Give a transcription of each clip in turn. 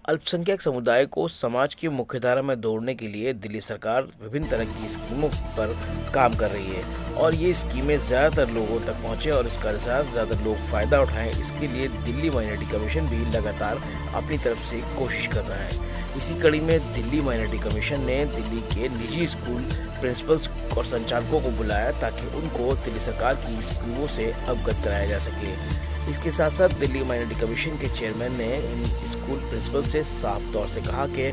अल्पसंख्यक समुदाय को समाज की मुख्यधारा में जोड़ने के लिए दिल्ली सरकार विभिन्न तरह की स्कीमों पर काम कर रही है और ये स्कीमें ज़्यादातर लोगों तक पहुंचे और इसका ज़्यादा लोग फ़ायदा उठाएं। इसके लिए दिल्ली माइनॉरिटी कमीशन भी लगातार अपनी तरफ से कोशिश कर रहा है। इसी कड़ी में दिल्ली माइनॉरिटी कमीशन ने दिल्ली के निजी स्कूल प्रिंसिपल्स और संचालकों को बुलाया ताकि उनको दिल्ली सरकार की स्कीमों से अवगत कराया जा सके। इसके साथ साथ दिल्ली माइनॉरिटी कमीशन के चेयरमैन ने इन स्कूल प्रिंसिपल से साफ तौर से कहा कि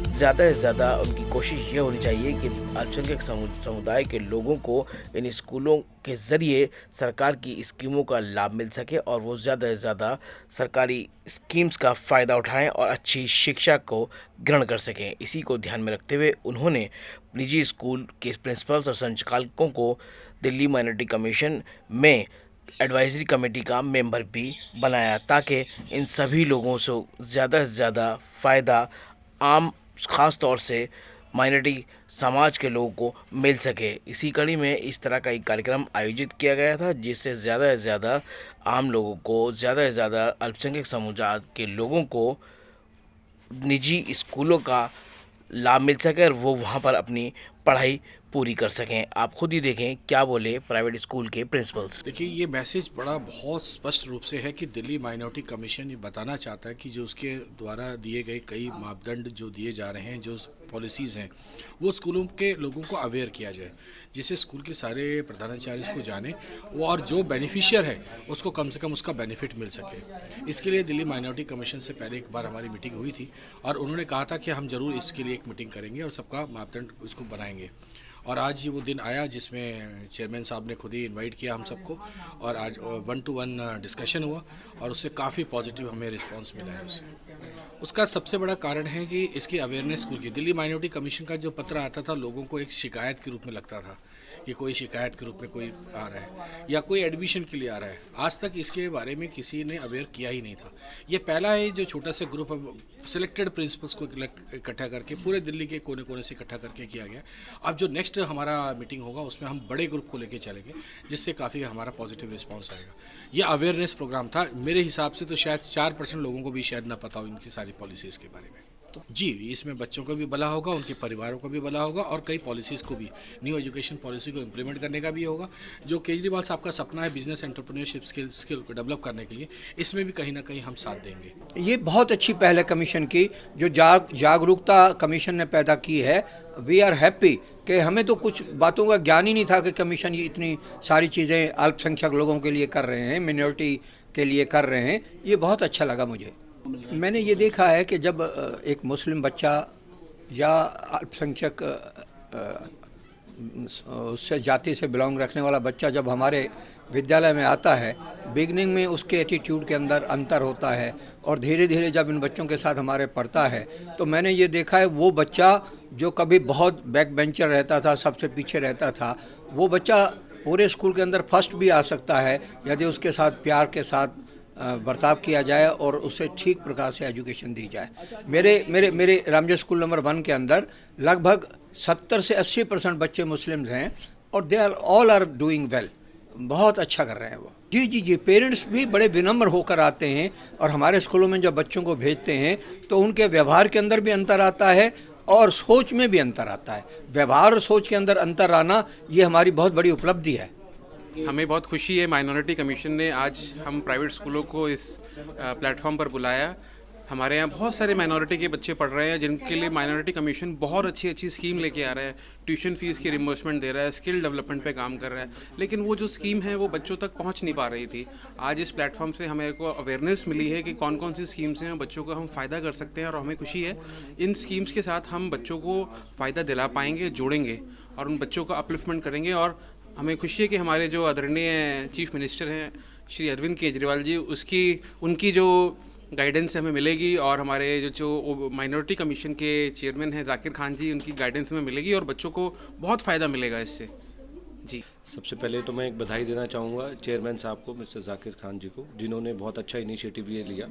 ज़्यादा से ज़्यादा उनकी कोशिश ये होनी चाहिए कि अल्पसंख्यक समुदाय के लोगों को इन स्कूलों के ज़रिए सरकार की स्कीमों का लाभ मिल सके और वो ज़्यादा से ज़्यादा सरकारी स्कीम्स का फ़ायदा उठाएं और अच्छी शिक्षा को ग्रहण कर सकें। इसी को ध्यान में रखते हुए उन्होंने निजी स्कूल के प्रिंसिपल्स और संचालकों को दिल्ली माइनॉरिटी कमीशन में एडवाइजरी कमेटी का मेंबर भी बनाया ताकि इन सभी लोगों से ज़्यादा फ़ायदा आम ख़ास तौर से माइनॉरिटी समाज के लोगों को मिल सके। इसी कड़ी में इस तरह का एक कार्यक्रम आयोजित किया गया था जिससे ज़्यादा से ज़्यादा आम लोगों को, ज़्यादा से ज़्यादा अल्पसंख्यक समुदाय के लोगों को निजी स्कूलों का लाभ मिल सके और वो वहाँ पर अपनी पढ़ाई पूरी कर सकें। आप खुद ही देखें क्या बोले प्राइवेट स्कूल के प्रिंसिपल्स। देखिए, ये मैसेज बहुत स्पष्ट रूप से है कि दिल्ली माइनॉरिटी कमीशन ये बताना चाहता है कि जो उसके द्वारा दिए गए कई मापदंड जो दिए जा रहे हैं, जो पॉलिसीज़ हैं, वो स्कूलों के लोगों को अवेयर किया जाए, जिससे स्कूल के सारे प्रधानाचार्य इसको जाने वो और जो बेनिफिशियर है उसको कम से कम उसका बेनिफिट मिल सके। इसके लिए दिल्ली माइनॉरिटी कमीशन से पहले एक बार हमारी मीटिंग हुई थी और उन्होंने कहा था कि हम ज़रूर इसके लिए एक मीटिंग करेंगे और सबका मापदंड इसको बनाएंगे। और आज ये वो दिन आया जिसमें चेयरमैन साहब ने खुद ही इनवाइट किया हम सबको और आज 1-to-1 डिस्कशन हुआ और उससे काफ़ी पॉजिटिव हमें रिस्पांस मिला है उससे। उसका सबसे बड़ा कारण है कि इसकी अवेयरनेस स्कूल की। दिल्ली माइनॉरिटी कमीशन का जो पत्र आता था लोगों को एक शिकायत के रूप में लगता था कि कोई शिकायत के रूप में कोई आ रहा है या कोई एडमिशन के लिए आ रहा है। आज तक इसके बारे में किसी ने अवेयर किया ही नहीं था। ये पहला है जो छोटा सा ग्रुप सिलेक्टेड प्रिंसिपल्स को इकट्ठा करके पूरे दिल्ली के कोने कोने से इकट्ठा करके किया गया। अब जो नेक्स्ट हमारा मीटिंग होगा उसमें हम बड़े ग्रुप को लेके चलेंगे जिससे काफ़ी हमारा पॉजिटिव रिस्पांस आएगा। ये अवेयरनेस प्रोग्राम था। मेरे हिसाब से तो शायद 4% लोगों को भी शायद ना पता हो इनकी सारी पॉलिसीज़ के बारे में। तो जी, इसमें बच्चों को भी भला होगा, उनके परिवारों को भी भला होगा और कई पॉलिसीज़ को भी, न्यू एजुकेशन पॉलिसी को इम्प्लीमेंट करने का भी होगा। जो केजरीवाल साहब का सपना है बिजनेस एंटरप्रेन्योरशिप स्किल को डेवलप करने के लिए, इसमें भी कहीं ना कहीं हम साथ देंगे। ये बहुत अच्छी पहल है कमीशन की, जो जागरूकता कमीशन ने पैदा की है। वी आर हैप्पी कि हमें तो कुछ बातों का ज्ञान ही नहीं था कि कमीशन ये इतनी सारी चीज़ें अल्पसंख्यक लोगों के लिए कर रहे हैं, मिनॉरिटी के लिए कर रहे हैं। ये बहुत अच्छा लगा मुझे। मैंने ये देखा है कि जब एक मुस्लिम बच्चा या अल्पसंख्यक उससे जाति से बिलोंग रखने वाला बच्चा जब हमारे विद्यालय में आता है, बिगनिंग में उसके एटीट्यूड के अंदर अंतर होता है और धीरे धीरे जब इन बच्चों के साथ हमारे पढ़ता है तो मैंने ये देखा है वो बच्चा जो कभी बहुत बैक बेंचर रहता था, सबसे पीछे रहता था, वो बच्चा पूरे स्कूल के अंदर फर्स्ट भी आ सकता है यदि उसके साथ प्यार के साथ बर्ताव किया जाए और उसे ठीक प्रकार से एजुकेशन दी जाए। मेरे रामजय स्कूल नंबर 1 के अंदर लगभग 70 से 80% बच्चे मुस्लिम्स हैं और they all are doing well. बहुत अच्छा कर रहे हैं वो। जी, पेरेंट्स भी बड़े विनम्र होकर आते हैं और हमारे स्कूलों में जब बच्चों को भेजते हैं तो उनके व्यवहार के अंदर भी अंतर आता है और सोच में भी अंतर आता है। व्यवहार और सोच के अंदर अंतर आना ये हमारी बहुत बड़ी उपलब्धि है। हमें बहुत खुशी है माइनॉरिटी कमीशन ने आज हम प्राइवेट स्कूलों को इस प्लेटफॉर्म पर बुलाया। हमारे यहाँ बहुत सारे माइनॉरिटी के बच्चे पढ़ रहे हैं जिनके लिए माइनॉरिटी कमीशन बहुत अच्छी स्कीम लेके आ रहा है। ट्यूशन फीस की रिम्बर्समेंट दे रहा है, स्किल डेवलपमेंट पे काम कर रहा है, लेकिन वो जो स्कीम है वो बच्चों तक पहुँच नहीं पा रही थी। आज इस प्लेटफॉर्म से हमें को अवेयरनेस मिली है कि कौन कौन सी स्कीम्स हैं, बच्चों को हम फ़ायदा कर सकते हैं और हमें खुशी है इन स्कीम्स के साथ हम बच्चों को फ़ायदा दिला पाएंगे, जोड़ेंगे और उन बच्चों का अपलिफ्टमेंट करेंगे। और हमें खुशी है कि हमारे जो आदरणीय चीफ मिनिस्टर हैं श्री अरविंद केजरीवाल जी, उनकी जो गाइडेंस हमें मिलेगी और हमारे जो माइनॉरिटी कमीशन के चेयरमैन हैं जाकिर खान जी, उनकी गाइडेंस हमें मिलेगी और बच्चों को बहुत फ़ायदा मिलेगा इससे। जी, सबसे पहले तो मैं एक बधाई देना चाहूँगा चेयरमैन साहब को, मिस्टर जाकिर खान जी को, जिन्होंने बहुत अच्छा इनिशिएटिव ये लिया।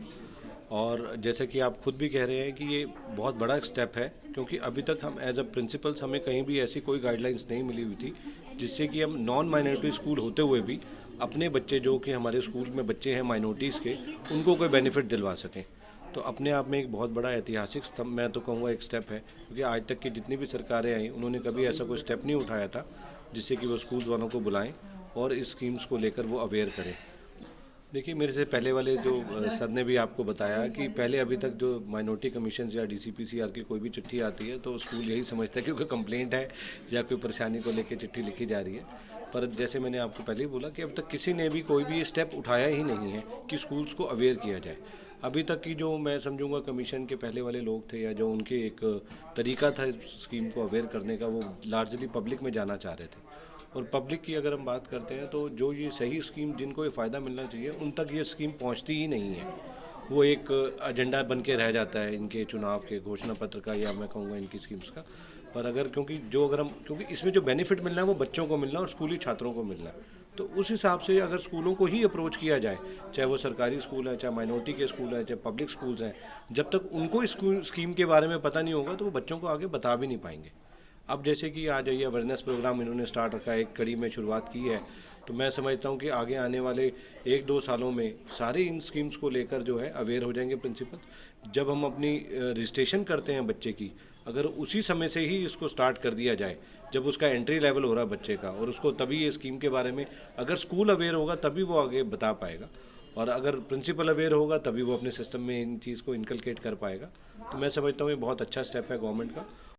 और जैसे कि आप खुद भी कह रहे हैं कि ये बहुत बड़ा स्टेप है, क्योंकि अभी तक हम एज अ प्रिंसिपल्स हमें कहीं भी ऐसी कोई गाइडलाइंस नहीं मिली हुई थी जिससे कि हम नॉन माइनॉरिटी स्कूल होते हुए भी अपने बच्चे जो कि हमारे स्कूल में बच्चे हैं माइनॉरिटीज़ के, उनको कोई बेनिफिट दिलवा सकें। तो अपने आप में एक बहुत बड़ा ऐतिहासिक स्तंभ, मैं तो कहूँगा एक स्टेप है, क्योंकि आज तक की जितनी भी सरकारें आई उन्होंने कभी ऐसा कोई स्टेप नहीं उठाया था जिससे कि वो स्कूल वालों को बुलाएं और इस स्कीम्स को लेकर वो अवेयर करें। देखिए, मेरे से पहले वाले जो सर ने भी आपको बताया कि पहले अभी तक जो माइनॉरिटी कमीशन या DCPCR की कोई भी चिट्ठी आती है तो स्कूल यही समझता है कि कोई कंप्लेंट है या कोई परेशानी को लेकर चिट्ठी लिखी जा रही है। पर जैसे मैंने आपको पहले ही बोला कि अब तक किसी ने भी कोई भी ये स्टेप उठाया ही नहीं है कि स्कूल्स को अवेयर किया जाए। अभी तक की जो मैं समझूंगा कमीशन के पहले वाले लोग थे या जो उनके एक तरीका था स्कीम को अवेयर करने का, वो लार्जली पब्लिक में जाना चाह रहे थे। और पब्लिक की अगर हम बात करते हैं तो जो ये सही स्कीम जिनको ये फ़ायदा मिलना चाहिए उन तक ये स्कीम पहुंचती ही नहीं है। वो एक एजेंडा बन के रह जाता है इनके चुनाव के घोषणा पत्र का, या मैं कहूँगा इनकी स्कीम्स का। पर अगर क्योंकि इसमें जो बेनिफिट मिलना है वो बच्चों को मिलना है और स्कूली छात्रों को मिलना है, तो उस हिसाब से अगर स्कूलों को ही अप्रोच किया जाए, चाहे वो सरकारी स्कूल हैं, चाहे माइनॉरिटी के स्कूल हैं, चाहे पब्लिक स्कूल्स हैं, जब तक उनको इस स्कीम के बारे में पता नहीं होगा तो वो बच्चों को आगे बता भी नहीं पाएंगे। अब जैसे कि आज ये अवेयरनेस प्रोग्राम इन्होंने स्टार्ट रखा है, एक कड़ी में शुरुआत की है, तो मैं समझता हूँ कि आगे आने वाले 1-2 सालों में सारे इन स्कीम्स को लेकर जो है अवेयर हो जाएंगे प्रिंसिपल। जब हम अपनी रजिस्ट्रेशन करते हैं बच्चे की, अगर उसी समय से ही इसको स्टार्ट कर दिया जाए जब उसका एंट्री लेवल हो रहा है बच्चे का, और उसको तभी ये स्कीम के बारे में अगर स्कूल अवेयर होगा तभी वो आगे बता पाएगा, और अगर प्रिंसिपल अवेयर होगा तभी वो अपने सिस्टम में इन चीज़ को इनकलकेट कर पाएगा। तो मैं समझता हूँ ये बहुत अच्छा स्टेप है गवर्नमेंट का।